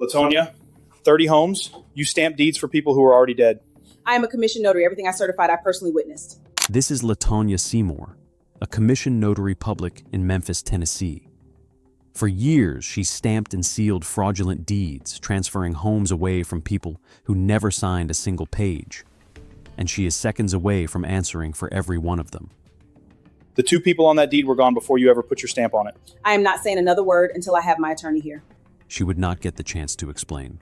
Latonya, 30 homes. You stamp deeds for people who are already dead. I am a commissioned notary. Everything I certified, I personally witnessed. This is Latonya Seymore, a commissioned notary public in Memphis, Tennessee. For years, she stamped and sealed fraudulent deeds, transferring homes away from people who never signed a single page. And she is seconds away from answering for every one of them. The 2 people on that deed were gone before you ever put your stamp on it. I am not saying another word until I have my attorney here. She would not get the chance to explain.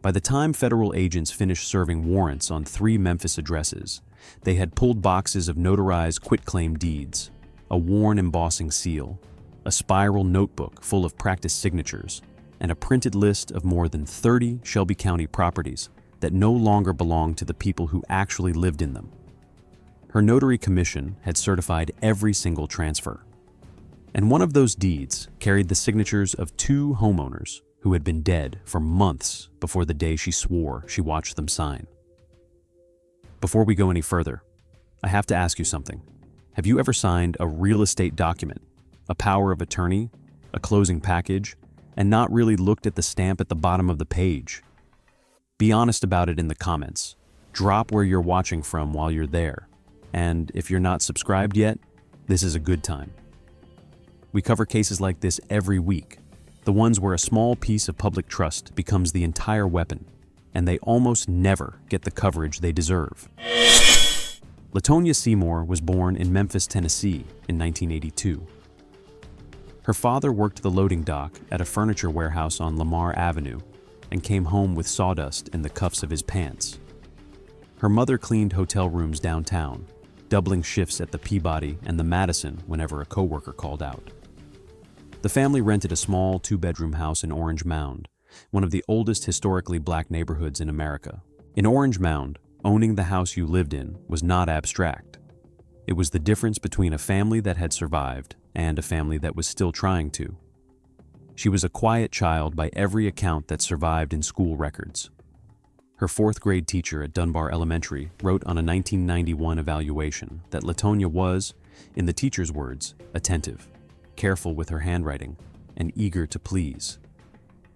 By the time federal agents finished serving warrants on 3 Memphis addresses, they had pulled boxes of notarized quitclaim deeds, a worn embossing seal, a spiral notebook full of practice signatures, and a printed list of more than 30 Shelby County properties that no longer belonged to the people who actually lived in them. Her notary commission had certified every single transfer. And one of those deeds carried the signatures of 2 homeowners who had been dead for months before the day she swore she watched them sign. Before we go any further, I have to ask you something. Have you ever signed a real estate document, a power of attorney, a closing package, and not really looked at the stamp at the bottom of the page? Be honest about it in the comments. Drop where you're watching from while you're there. And if you're not subscribed yet, this is a good time. We cover cases like this every week, the ones where a small piece of public trust becomes the entire weapon, and they almost never get the coverage they deserve. Latonya Seymore was born in Memphis, Tennessee in 1982. Her father worked the loading dock at a furniture warehouse on Lamar Avenue and came home with sawdust in the cuffs of his pants. Her mother cleaned hotel rooms downtown, doubling shifts at the Peabody and the Madison whenever a coworker called out. The family rented a small 2-bedroom house in Orange Mound, one of the oldest historically black neighborhoods in America. In Orange Mound, owning the house you lived in was not abstract. It was the difference between a family that had survived and a family that was still trying to. She was a quiet child by every account that survived in school records. Her 4th grade teacher at Dunbar Elementary wrote on a 1991 evaluation that Latonya was, in the teacher's words, attentive, careful with her handwriting, and eager to please.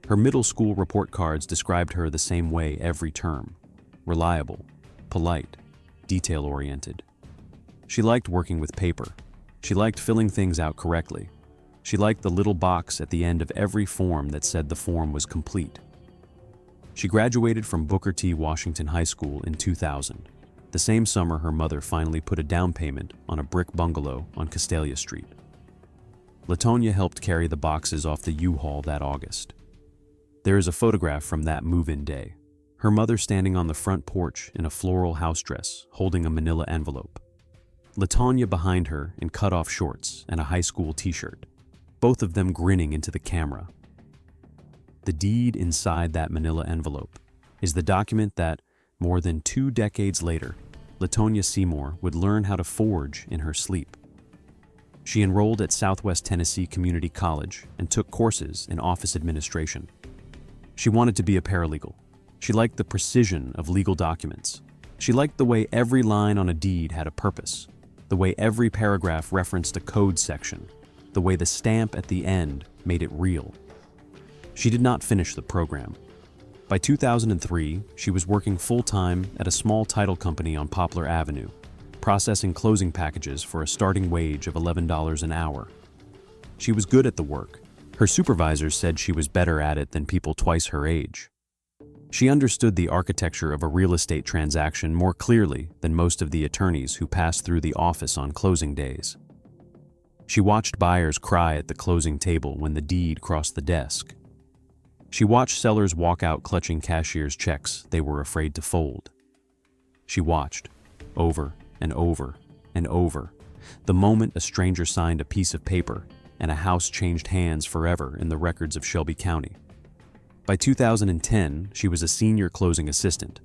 Her middle school report cards described her the same way every term: reliable, polite, detail-oriented. She liked working with paper. She liked filling things out correctly. She liked the little box at the end of every form that said the form was complete. She graduated from Booker T. Washington High School in 2000, the same summer her mother finally put a down payment on a brick bungalow on Castalia Street. Latonya helped carry the boxes off the U-Haul that August. There is a photograph from that move-in day, her mother standing on the front porch in a floral house dress, holding a manila envelope. Latonya behind her in cut-off shorts and a high school t-shirt, both of them grinning into the camera. The deed inside that manila envelope is the document that, more than 2 decades later, Latonya Seymore would learn how to forge in her sleep. She enrolled at Southwest Tennessee Community College and took courses in office administration. She wanted to be a paralegal. She liked the precision of legal documents. She liked the way every line on a deed had a purpose, the way every paragraph referenced a code section, the way the stamp at the end made it real. She did not finish the program. By 2003, she was working full-time at a small title company on Poplar Avenue, processing closing packages for a starting wage of $11 an hour. She was good at the work. Her supervisors said she was better at it than people twice her age. She understood the architecture of a real estate transaction more clearly than most of the attorneys who passed through the office on closing days. She watched buyers cry at the closing table when the deed crossed the desk. She watched sellers walk out clutching cashier's checks they were afraid to fold. She watched, over and over and over, the moment a stranger signed a piece of paper and a house changed hands forever in the records of Shelby County. By 2010, she was a senior closing assistant.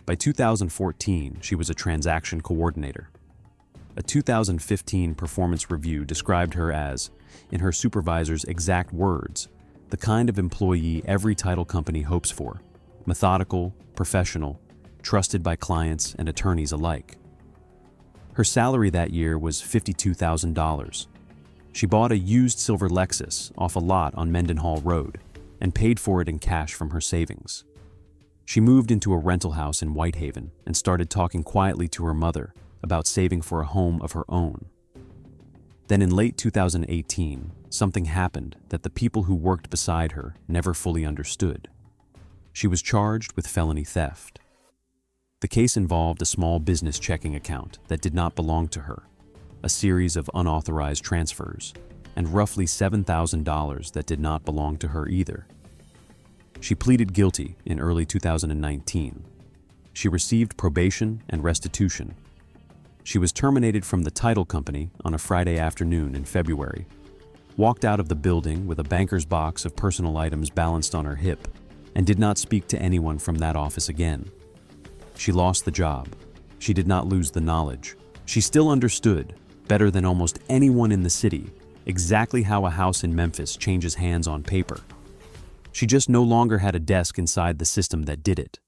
By 2014, she was a transaction coordinator. A 2015 performance review described her as, in her supervisor's exact words, the kind of employee every title company hopes for: methodical, professional, trusted by clients and attorneys alike. Her salary that year was $52,000. She bought a used silver Lexus off a lot on Mendenhall Road and paid for it in cash from her savings. She moved into a rental house in Whitehaven and started talking quietly to her mother about saving for a home of her own. Then in late 2018, something happened that the people who worked beside her never fully understood. She was charged with felony theft. The case involved a small business checking account that did not belong to her, a series of unauthorized transfers, and roughly $7,000 that did not belong to her either. She pleaded guilty in early 2019. She received probation and restitution. She was terminated from the title company on a Friday afternoon in February, walked out of the building with a banker's box of personal items balanced on her hip, and did not speak to anyone from that office again. She lost the job. She did not lose the knowledge. She still understood, better than almost anyone in the city, exactly how a house in Memphis changes hands on paper. She just no longer had a desk inside the system that did it.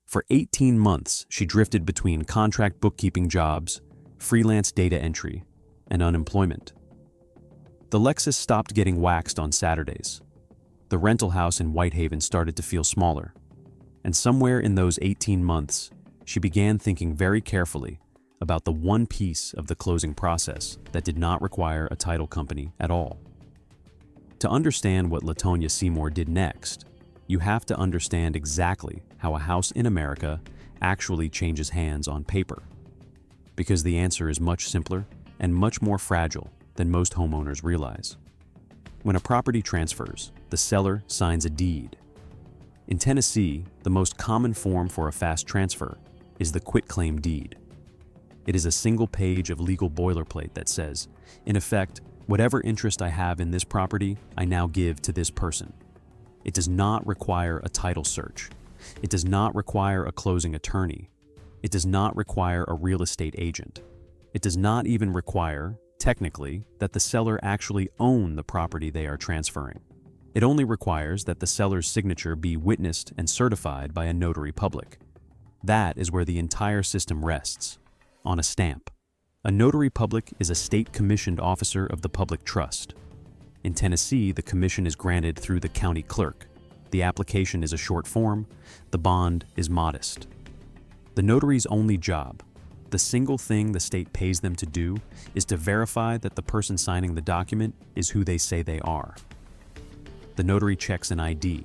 For 18 months, she drifted between contract bookkeeping jobs, freelance data entry, and unemployment. The Lexus stopped getting waxed on Saturdays. The rental house in Whitehaven started to feel smaller. And somewhere in those 18 months, she began thinking very carefully about the one piece of the closing process that did not require a title company at all. To understand what Latonya Seymore did next, you have to understand exactly how a house in America actually changes hands on paper. Because the answer is much simpler and much more fragile than most homeowners realize. When a property transfers, the seller signs a deed. In Tennessee, the most common form for a fast transfer is the quitclaim deed. It is a single page of legal boilerplate that says, in effect, whatever interest I have in this property, I now give to this person. It does not require a title search. It does not require a closing attorney. It does not require a real estate agent. It does not even require, technically, that the seller actually own the property they are transferring. It only requires that the seller's signature be witnessed and certified by a notary public. That is where the entire system rests, on a stamp. A notary public is a state-commissioned officer of the public trust. In Tennessee, the commission is granted through the county clerk. The application is a short form. The bond is modest. The notary's only job, the single thing the state pays them to do, is to verify that the person signing the document is who they say they are. The notary checks an ID.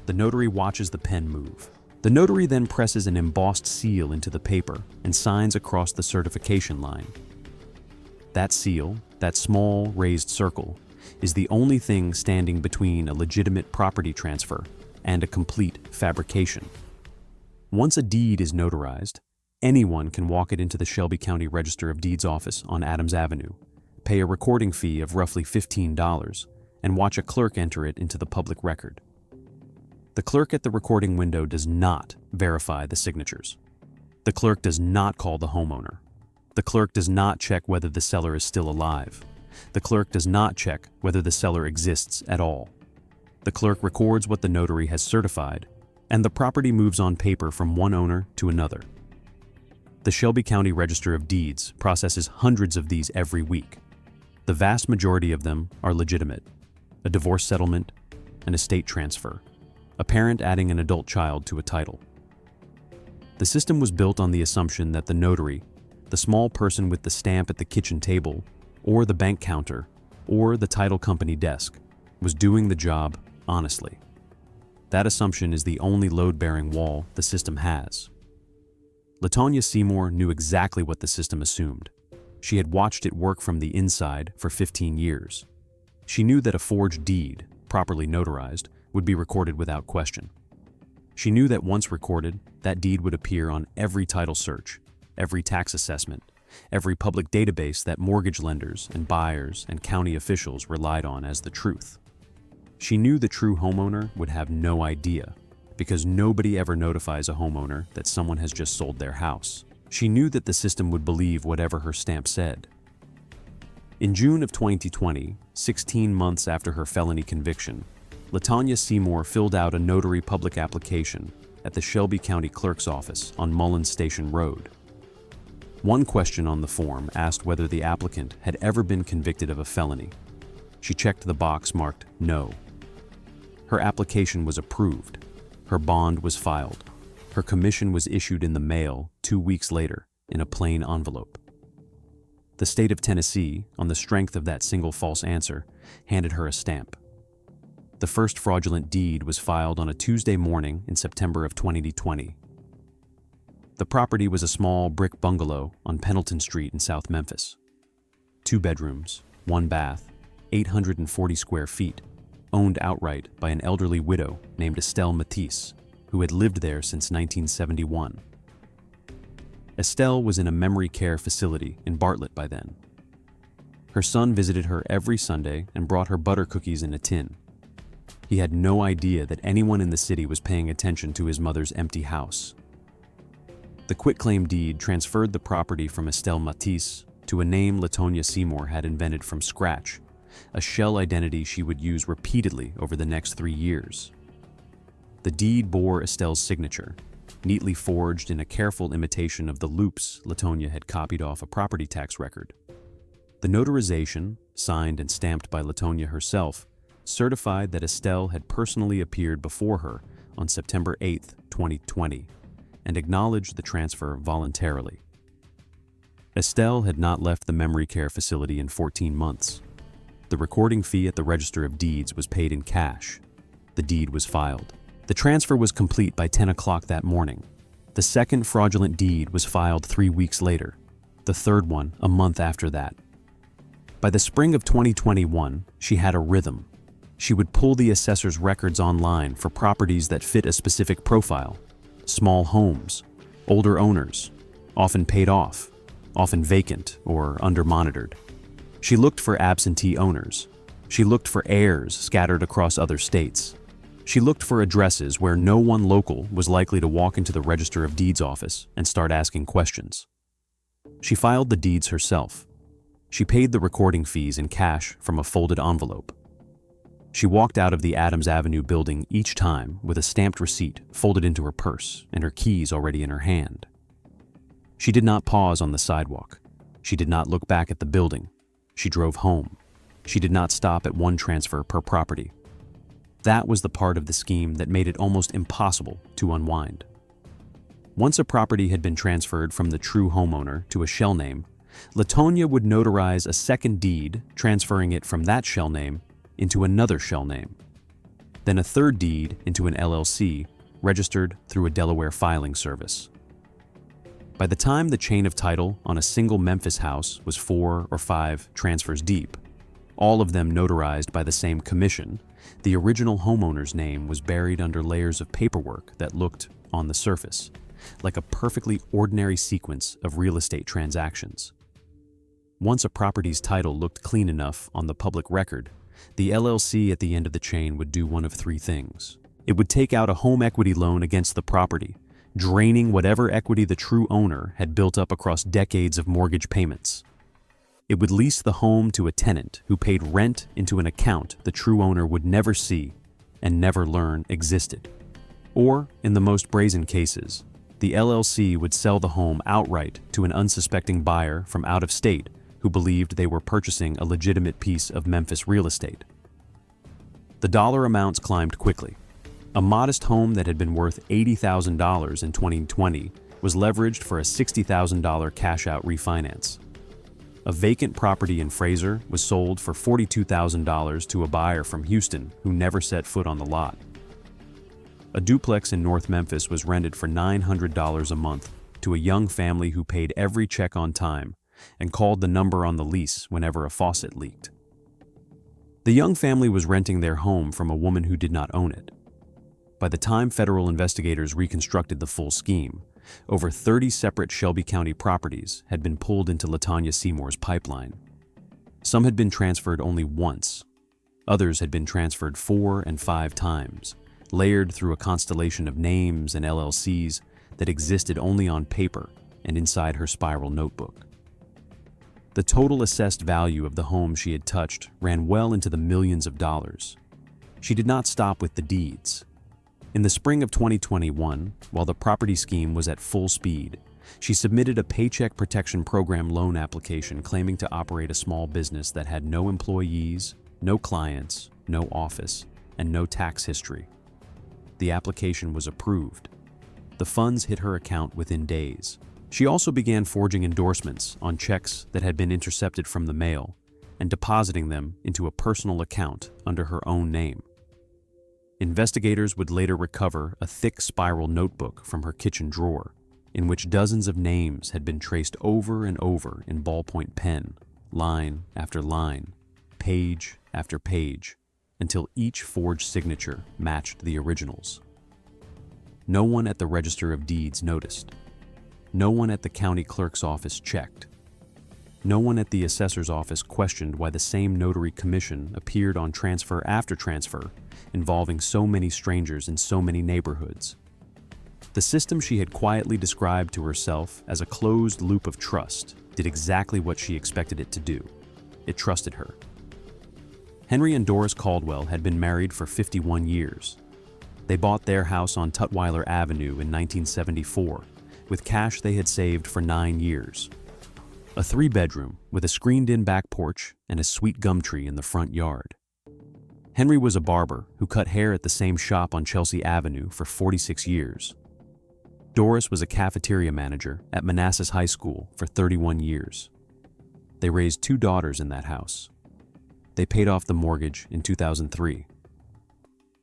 The notary watches the pen move. The notary then presses an embossed seal into the paper and signs across the certification line. That seal, that small raised circle, is the only thing standing between a legitimate property transfer and a complete fabrication. Once a deed is notarized, anyone can walk it into the Shelby County Register of Deeds office on Adams Avenue, pay a recording fee of roughly $15, and watch a clerk enter it into the public record. The clerk at the recording window does not verify the signatures. The clerk does not call the homeowner. The clerk does not check whether the seller is still alive. The clerk does not check whether the seller exists at all. The clerk records what the notary has certified, and the property moves on paper from one owner to another. The Shelby County Register of Deeds processes hundreds of these every week. The vast majority of them are legitimate: a divorce settlement, an estate transfer, a parent adding an adult child to a title. The system was built on the assumption that the notary, the small person with the stamp at the kitchen table, or the bank counter, or the title company desk, was doing the job honestly. That assumption is the only load-bearing wall the system has. Latonya Seymore knew exactly what the system assumed. She had watched it work from the inside for 15 years. She knew that a forged deed, properly notarized, would be recorded without question. She knew that once recorded, that deed would appear on every title search, every tax assessment, every public database that mortgage lenders and buyers and county officials relied on as the truth. She knew the true homeowner would have no idea, because nobody ever notifies a homeowner that someone has just sold their house. She knew that the system would believe whatever her stamp said. In June of 2020, 16 months after her felony conviction, Latonya Seymore filled out a notary public application at the Shelby County Clerk's office on Mullins Station Road. One question on the form asked whether the applicant had ever been convicted of a felony. She checked the box marked no. Her application was approved. Her bond was filed. Her commission was issued in the mail 2 weeks later in a plain envelope. The state of Tennessee, on the strength of that single false answer, handed her a stamp. The first fraudulent deed was filed on a Tuesday morning in September of 2020. The property was a small brick bungalow on Pendleton Street in South Memphis. 2 bedrooms, 1 bath, 840 square feet, owned outright by an elderly widow named Estelle Matisse, who had lived there since 1971. Estelle was in a memory care facility in Bartlett by then. Her son visited her every Sunday and brought her butter cookies in a tin. He had no idea that anyone in the city was paying attention to his mother's empty house. The quitclaim deed transferred the property from Estelle Matisse to a name Latonya Seymore had invented from scratch, a shell identity she would use repeatedly over the next 3 years. The deed bore Estelle's signature, neatly forged in a careful imitation of the loops Latonya had copied off a property tax record. The notarization, signed and stamped by Latonya herself, certified that Estelle had personally appeared before her on September 8, 2020, and acknowledged the transfer voluntarily. Estelle had not left the memory care facility in 14 months. The recording fee at the Register of Deeds was paid in cash. The deed was filed. The transfer was complete by 10 o'clock that morning. The second fraudulent deed was filed 3 weeks later, the third one a month after that. By the spring of 2021, she had a rhythm. She would pull the assessor's records online for properties that fit a specific profile: small homes, older owners, often paid off, often vacant or under-monitored. She looked for absentee owners. She looked for heirs scattered across other states. She looked for addresses where no one local was likely to walk into the Register of Deeds office and start asking questions. She filed the deeds herself. She paid the recording fees in cash from a folded envelope. She walked out of the Adams Avenue building each time with a stamped receipt folded into her purse and her keys already in her hand. She did not pause on the sidewalk. She did not look back at the building. She drove home. She did not stop at one transfer per property. That was the part of the scheme that made it almost impossible to unwind. Once a property had been transferred from the true homeowner to a shell name, Latonya would notarize a second deed, transferring it from that shell name into another shell name. Then a third deed into an LLC, registered through a Delaware filing service. By the time the chain of title on a single Memphis house was 4 or 5 transfers deep, all of them notarized by the same commission, the original homeowner's name was buried under layers of paperwork that looked, on the surface, like a perfectly ordinary sequence of real estate transactions. Once a property's title looked clean enough on the public record, the LLC at the end of the chain would do one of 3 things. It would take out a home equity loan against the property, draining whatever equity the true owner had built up across decades of mortgage payments. It would lease the home to a tenant who paid rent into an account the true owner would never see and never learn existed. Or, in the most brazen cases, the LLC would sell the home outright to an unsuspecting buyer from out of state who believed they were purchasing a legitimate piece of Memphis real estate. The dollar amounts climbed quickly. A modest home that had been worth $80,000 in 2020 was leveraged for a $60,000 cash-out refinance. A vacant property in Fraser was sold for $42,000 to a buyer from Houston who never set foot on the lot. A duplex in North Memphis was rented for $900 a month to a young family who paid every check on time and called the number on the lease whenever a faucet leaked. The young family was renting their home from a woman who did not own it. By the time federal investigators reconstructed the full scheme, over 30 separate Shelby County properties had been pulled into Latonya Seymour's pipeline. Some had been transferred only once. Others had been transferred 4 and 5 times, layered through a constellation of names and LLCs that existed only on paper and inside her spiral notebook. The total assessed value of the home she had touched ran well into the millions of dollars. She did not stop with the deeds. In the spring of 2021, while the property scheme was at full speed, she submitted a Paycheck Protection Program loan application claiming to operate a small business that had no employees, no clients, no office, and no tax history. The application was approved. The funds hit her account within days. She also began forging endorsements on checks that had been intercepted from the mail and depositing them into a personal account under her own name. Investigators would later recover a thick spiral notebook from her kitchen drawer, in which dozens of names had been traced over and over in ballpoint pen, line after line, page after page, until each forged signature matched the originals. No one at the Register of Deeds noticed. No one at the county clerk's office checked. No one at the assessor's office questioned why the same notary commission appeared on transfer after transfer, involving so many strangers in so many neighborhoods. The system she had quietly described to herself as a closed loop of trust did exactly what she expected it to do. It trusted her. Henry and Doris Caldwell had been married for 51 years. They bought their house on Tutwiler Avenue in 1974 with cash they had saved for 9 years. A 3-bedroom with a screened-in back porch and a sweet gum tree in the front yard. Henry was a barber who cut hair at the same shop on Chelsea Avenue for 46 years. Doris was a cafeteria manager at Manassas High School for 31 years. They raised 2 daughters in that house. They paid off the mortgage in 2003.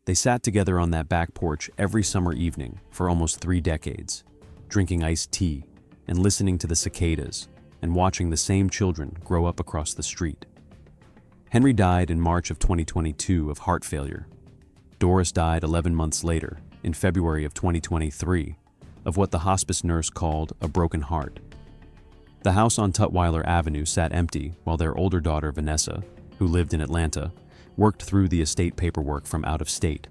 They sat together on that back porch every summer evening for almost 3 decades, drinking iced tea and listening to the cicadas and watching the same children grow up across the street. Henry died in March of 2022 of heart failure. Doris died 11 months later, in February of 2023, of what the hospice nurse called a broken heart. The house on Tutwiler Avenue sat empty while their older daughter, Vanessa, who lived in Atlanta, worked through the estate paperwork from out of state.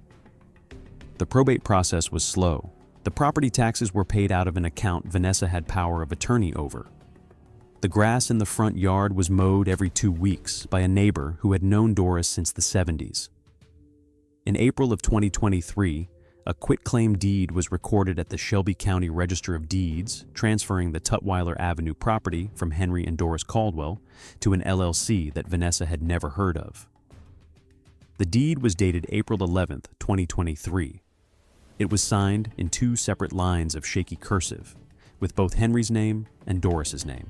The probate process was slow. The property taxes were paid out of an account Vanessa had power of attorney over. The grass in the front yard was mowed every 2 weeks by a neighbor who had known Doris since the 70s. In April of 2023, a quitclaim deed was recorded at the Shelby County Register of Deeds, transferring the Tutwiler Avenue property from Henry and Doris Caldwell to an LLC that Vanessa had never heard of. The deed was dated April 11, 2023. It was signed in 2 separate lines of shaky cursive, with both Henry's name and Doris's name.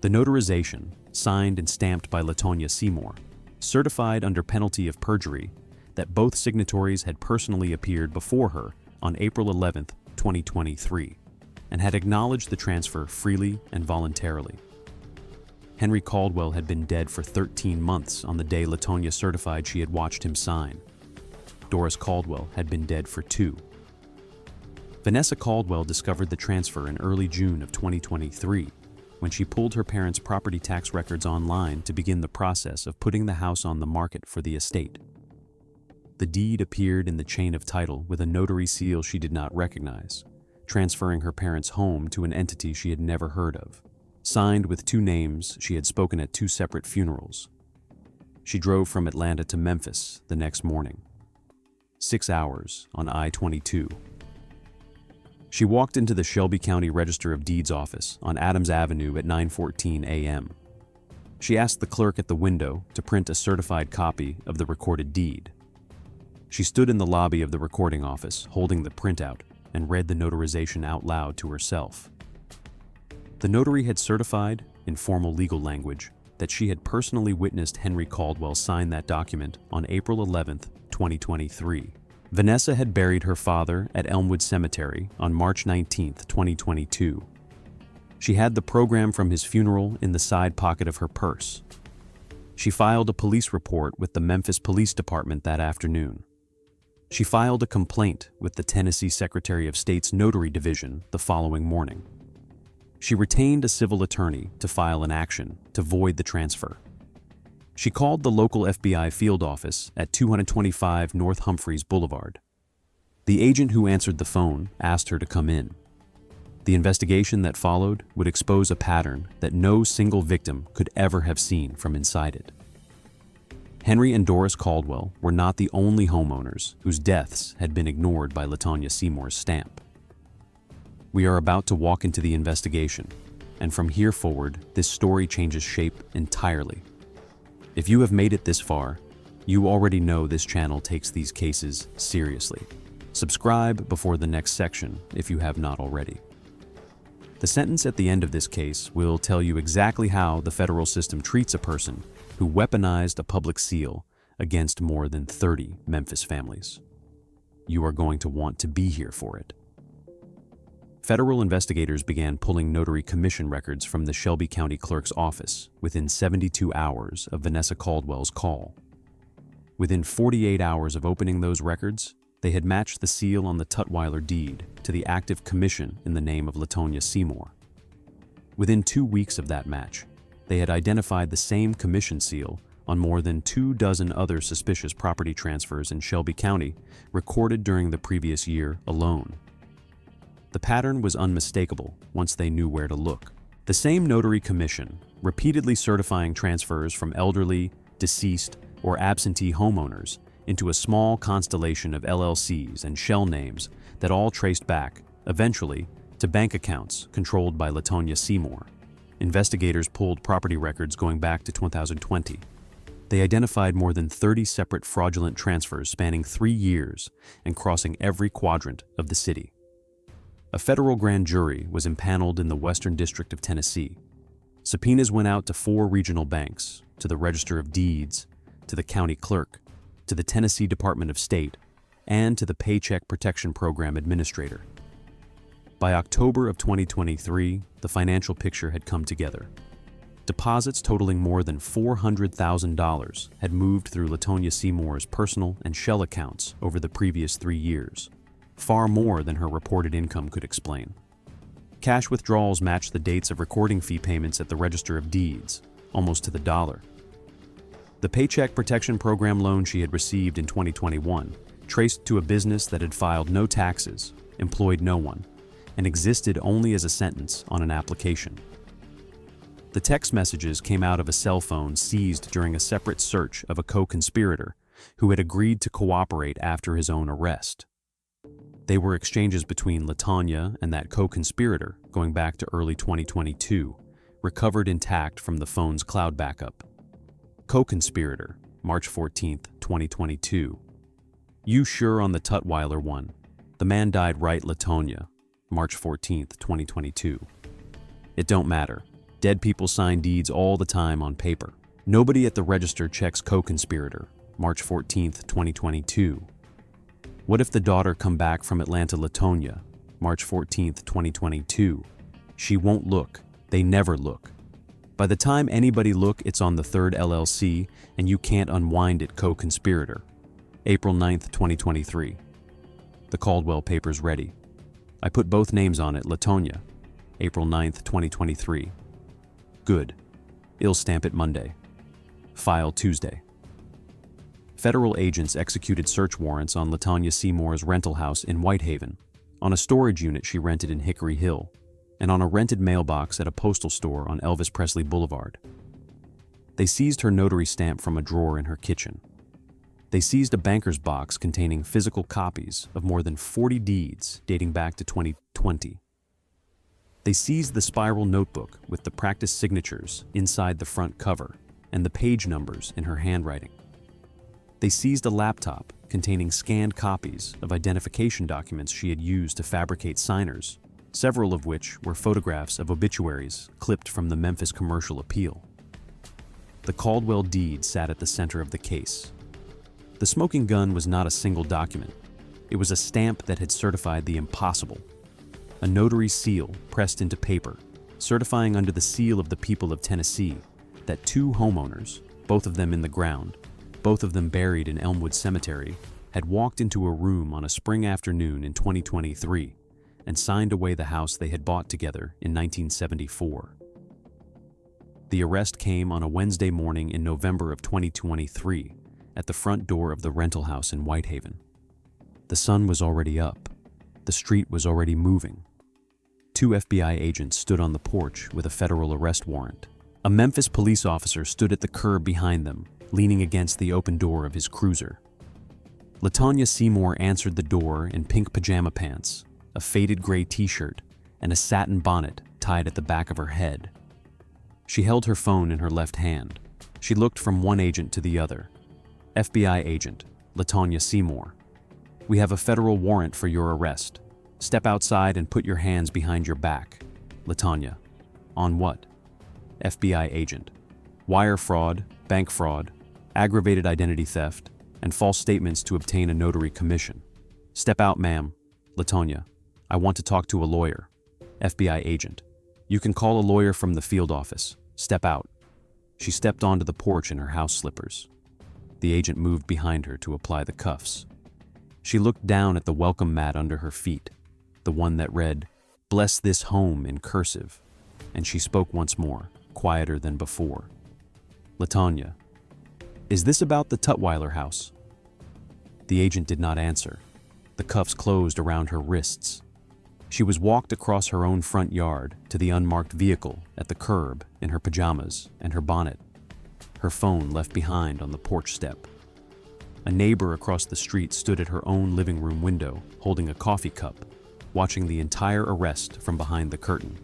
The notarization, signed and stamped by Latonya Seymore, certified under penalty of perjury that both signatories had personally appeared before her on April 11, 2023, and had acknowledged the transfer freely and voluntarily. Henry Caldwell had been dead for 13 months on the day Latonya certified she had watched him sign. Doris Caldwell had been dead for 2. Vanessa Caldwell discovered the transfer in early June of 2023 when she pulled her parents' property tax records online to begin the process of putting the house on the market for the estate. The deed appeared in the chain of title with a notary seal she did not recognize, transferring her parents' home to an entity she had never heard of, signed with 2 names she had spoken at 2 separate funerals. She drove from Atlanta to Memphis the next morning. 6 hours on I-22. She walked into the Shelby County Register of Deeds office on Adams Avenue at 9:14 a.m. She asked the clerk at the window to print a certified copy of the recorded deed. She stood in the lobby of the recording office, holding the printout, and read the notarization out loud to herself. The notary had certified, in formal legal language, that she had personally witnessed Henry Caldwell sign that document on April 11, 2023. Vanessa had buried her father at Elmwood Cemetery on March 19, 2022. She had the program from his funeral in the side pocket of her purse. She filed a police report with the Memphis Police Department that afternoon. She filed a complaint with the Tennessee Secretary of State's Notary Division the following morning. She retained a civil attorney to file an action to void the transfer. She called the local FBI field office at 225 North Humphreys Boulevard. The agent who answered the phone asked her to come in. The investigation that followed would expose a pattern that no single victim could ever have seen from inside it. Henry and Doris Caldwell were not the only homeowners whose deaths had been ignored by Latonya Seymour's stamp. We are about to walk into the investigation, and from here forward, this story changes shape entirely. If you have made it this far, You already know this channel takes these cases seriously. Subscribe before the next section if you have not already. The sentence at the end of this case will tell you exactly how the federal system treats a person who weaponized a public seal against more than 30 Memphis families. You are going to want to be here for it. Federal investigators began pulling notary commission records from the Shelby County Clerk's office within 72 hours of Vanessa Caldwell's call. Within 48 hours of opening those records, they had matched the seal on the Tutwiler deed to the active commission in the name of Latonya Seymore. Within 2 weeks of that match, they had identified the same commission seal on more than 24 other suspicious property transfers in Shelby County recorded during the previous year alone. The pattern was unmistakable once they knew where to look. The same notary commission, repeatedly certifying transfers from elderly, deceased, or absentee homeowners into a small constellation of LLCs and shell names that all traced back, eventually, to bank accounts controlled by Latonya Seymore. Investigators pulled property records going back to 2020. They identified more than 30 separate fraudulent transfers spanning 3 years and crossing every quadrant of the city. A federal grand jury was impaneled in the Western District of Tennessee. Subpoenas went out to 4 regional banks, to the Register of Deeds, to the county clerk, to the Tennessee Department of State, and to the Paycheck Protection Program administrator. By October of 2023, the financial picture had come together. Deposits totaling more than $400,000 had moved through Latonya Seymour's personal and shell accounts over the previous 3 years, far more than her reported income could explain. Cash withdrawals matched the dates of recording fee payments at the Register of Deeds, almost to the dollar. The Paycheck Protection Program loan she had received in 2021 traced to a business that had filed no taxes, employed no one, and existed only as a sentence on an application. The text messages came out of a cell phone seized during a separate search of a co-conspirator who had agreed to cooperate after his own arrest. They were exchanges between Latonya and that co-conspirator going back to early 2022, recovered intact from the phone's cloud backup. Co-conspirator, March 14, 2022. You sure on the Tutwiler one? The man died right, Latonya, March 14, 2022. It don't matter. Dead people sign deeds all the time on paper. Nobody at the register checks co-conspirator, March 14, 2022. What if the daughter come back from Atlanta, Latonya, March 14, 2022? She won't look. They never look. By the time anybody look, it's on the third LLC, and you can't unwind it, co-conspirator. April 9, 2023. The Caldwell papers ready. I put both names on it, Latonya. April 9, 2023. Good. I'll stamp it Monday. File Tuesday. Federal agents executed search warrants on Latonya Seymour's rental house in Whitehaven, on a storage unit she rented in Hickory Hill, and on a rented mailbox at a postal store on Elvis Presley Boulevard. They seized her notary stamp from a drawer in her kitchen. They seized a banker's box containing physical copies of more than 40 deeds dating back to 2020. They seized the spiral notebook with the practice signatures inside the front cover and the page numbers in her handwriting. They seized a laptop containing scanned copies of identification documents she had used to fabricate signers, several of which were photographs of obituaries clipped from the Memphis Commercial Appeal. The Caldwell deed sat at the center of the case. The smoking gun was not a single document. It was a stamp that had certified the impossible. A notary seal pressed into paper, certifying under the seal of the people of Tennessee that 2 homeowners, both of them in the ground, both of them buried in Elmwood Cemetery, had walked into a room on a spring afternoon in 2023 and signed away the house they had bought together in 1974. The arrest came on a Wednesday morning in November of 2023 at the front door of the rental house in Whitehaven. The sun was already up. The street was already moving. 2 FBI agents stood on the porch with a federal arrest warrant. A Memphis police officer stood at the curb behind them, leaning against the open door of his cruiser. Latonya Seymore answered the door in pink pajama pants, a faded gray t-shirt, and a satin bonnet tied at the back of her head. She held her phone in her left hand. She looked from one agent to the other. FBI agent, Latonya Seymore. We have a federal warrant for your arrest. Step outside and put your hands behind your back. Latonya. On what? FBI agent. Wire fraud, bank fraud, aggravated identity theft, and false statements to obtain a notary commission. Step out, ma'am. Latonya. I want to talk to a lawyer. FBI agent. You can call a lawyer from the field office. Step out. She stepped onto the porch in her house slippers. The agent moved behind her to apply the cuffs. She looked down at the welcome mat under her feet, the one that read, "Bless this home" in cursive, and she spoke once more, quieter than before. Latonya. Is this about the Tutwiler house? The agent did not answer. The cuffs closed around her wrists. She was walked across her own front yard to the unmarked vehicle at the curb in her pajamas and her bonnet, her phone left behind on the porch step. A neighbor across the street stood at her own living room window holding a coffee cup, watching the entire arrest from behind the curtain.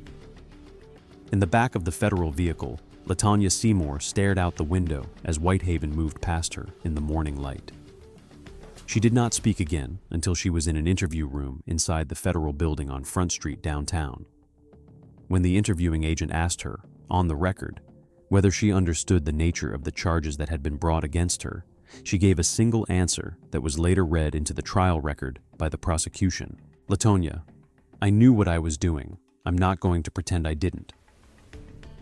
In the back of the federal vehicle, Latonya Seymore stared out the window as Whitehaven moved past her in the morning light. She did not speak again until she was in an interview room inside the federal building on Front Street downtown. When the interviewing agent asked her, on the record, whether she understood the nature of the charges that had been brought against her, she gave a single answer that was later read into the trial record by the prosecution. Latonya, I knew what I was doing. I'm not going to pretend I didn't.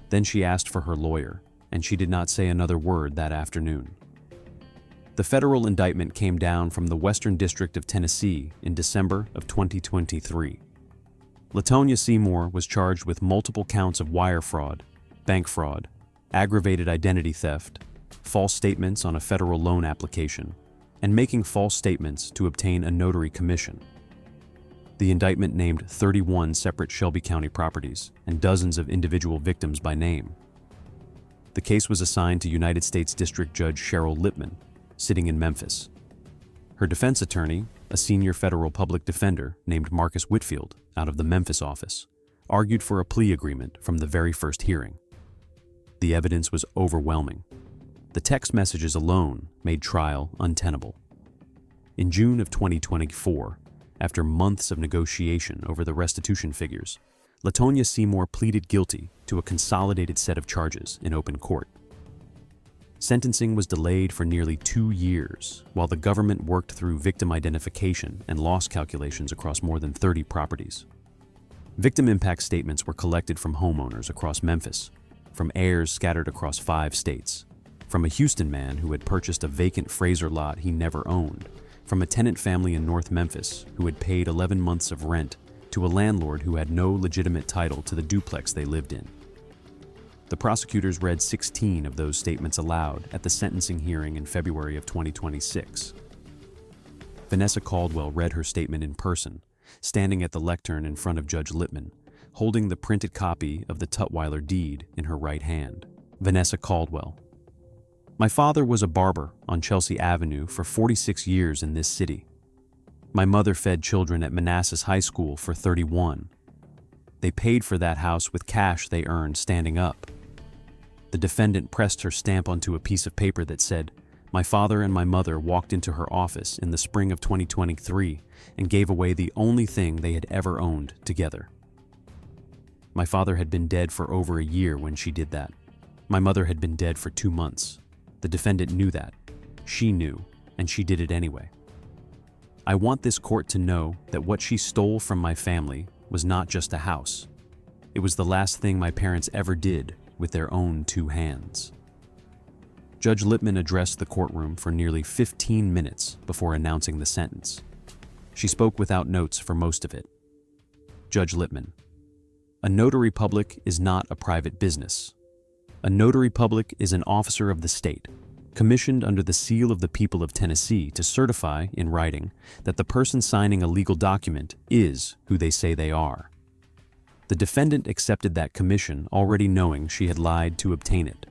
Then she asked for her lawyer, and she did not say another word that afternoon. The federal indictment came down from the Western District of Tennessee in December of 2023. Latonya Seymore was charged with multiple counts of wire fraud, bank fraud, aggravated identity theft, false statements on a federal loan application, and making false statements to obtain a notary commission. The indictment named 31 separate Shelby County properties and dozens of individual victims by name. The case was assigned to United States District Judge Cheryl Lippman, sitting in Memphis. Her defense attorney, a senior federal public defender named Marcus Whitfield out of the Memphis office, argued for a plea agreement from the very first hearing. The evidence was overwhelming. The text messages alone made trial untenable. In June of 2024, after months of negotiation over the restitution figures, Latonya Seymore pleaded guilty to a consolidated set of charges in open court. Sentencing was delayed for nearly 2 years while the government worked through victim identification and loss calculations across more than 30 properties. Victim impact statements were collected from homeowners across Memphis, from heirs scattered across 5 states, from a Houston man who had purchased a vacant Fraser lot he never owned, from a tenant family in North Memphis who had paid 11 months of rent to a landlord who had no legitimate title to the duplex they lived in. The prosecutors read 16 of those statements aloud at the sentencing hearing in February of 2026. Vanessa Caldwell read her statement in person, standing at the lectern in front of Judge Lippman, holding the printed copy of the Tutwiler deed in her right hand. Vanessa Caldwell. My father was a barber on Chelsea Avenue for 46 years in this city. My mother fed children at Manassas High School for 31. They paid for that house with cash they earned standing up. The defendant pressed her stamp onto a piece of paper that said, "My father and my mother walked into her office in the spring of 2023 and gave away the only thing they had ever owned together." My father had been dead for over a year when she did that. My mother had been dead for 2 months. The defendant knew that. She knew, and she did it anyway. I want this court to know that what she stole from my family was not just a house. It was the last thing my parents ever did with their own 2 hands. Judge Lippman addressed the courtroom for nearly 15 minutes before announcing the sentence. She spoke without notes for most of it. Judge Lippman. A notary public is not a private business. A notary public is an officer of the state, commissioned under the seal of the people of Tennessee to certify, in writing, that the person signing a legal document is who they say they are. The defendant accepted that commission already knowing she had lied to obtain it.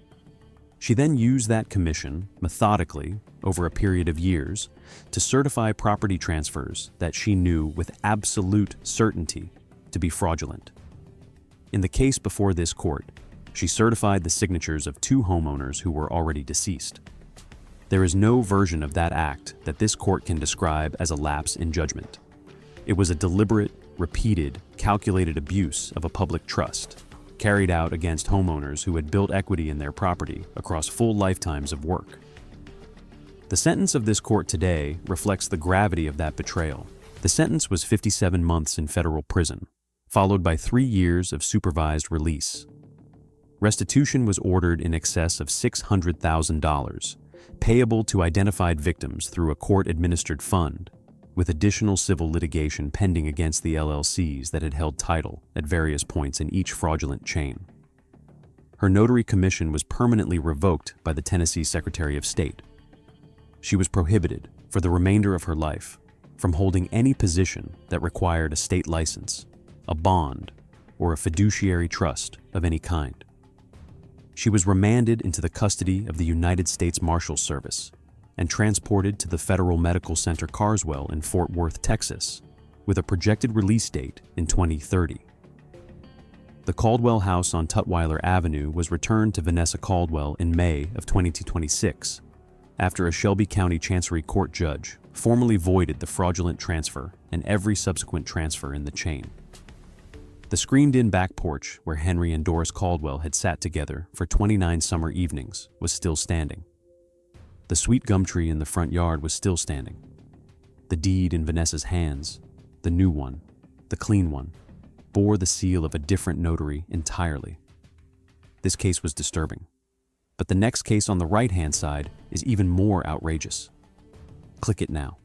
She then used that commission, methodically, over a period of years, to certify property transfers that she knew with absolute certainty to be fraudulent. In the case before this court, she certified the signatures of 2 homeowners who were already deceased. There is no version of that act that this court can describe as a lapse in judgment. It was a deliberate, repeated, calculated abuse of a public trust, carried out against homeowners who had built equity in their property across full lifetimes of work. The sentence of this court today reflects the gravity of that betrayal. The sentence was 57 months in federal prison, followed by 3 years of supervised release. Restitution was ordered in excess of $600,000, payable to identified victims through a court-administered fund, with additional civil litigation pending against the LLCs that had held title at various points in each fraudulent chain. Her notary commission was permanently revoked by the Tennessee Secretary of State. She was prohibited, for the remainder of her life, from holding any position that required a state license, a bond, or a fiduciary trust of any kind. She was remanded into the custody of the United States Marshals Service and transported to the Federal Medical Center Carswell in Fort Worth, Texas, with a projected release date in 2030. The Caldwell house on Tutwiler Avenue was returned to Vanessa Caldwell in May of 2026, after a Shelby County Chancery Court judge formally voided the fraudulent transfer and every subsequent transfer in the chain. The screened-in back porch where Henry and Doris Caldwell had sat together for 29 summer evenings was still standing. The sweet gum tree in the front yard was still standing. The deed in Vanessa's hands, the new one, the clean one, bore the seal of a different notary entirely. This case was disturbing. But the next case on the right-hand side is even more outrageous. Click it now.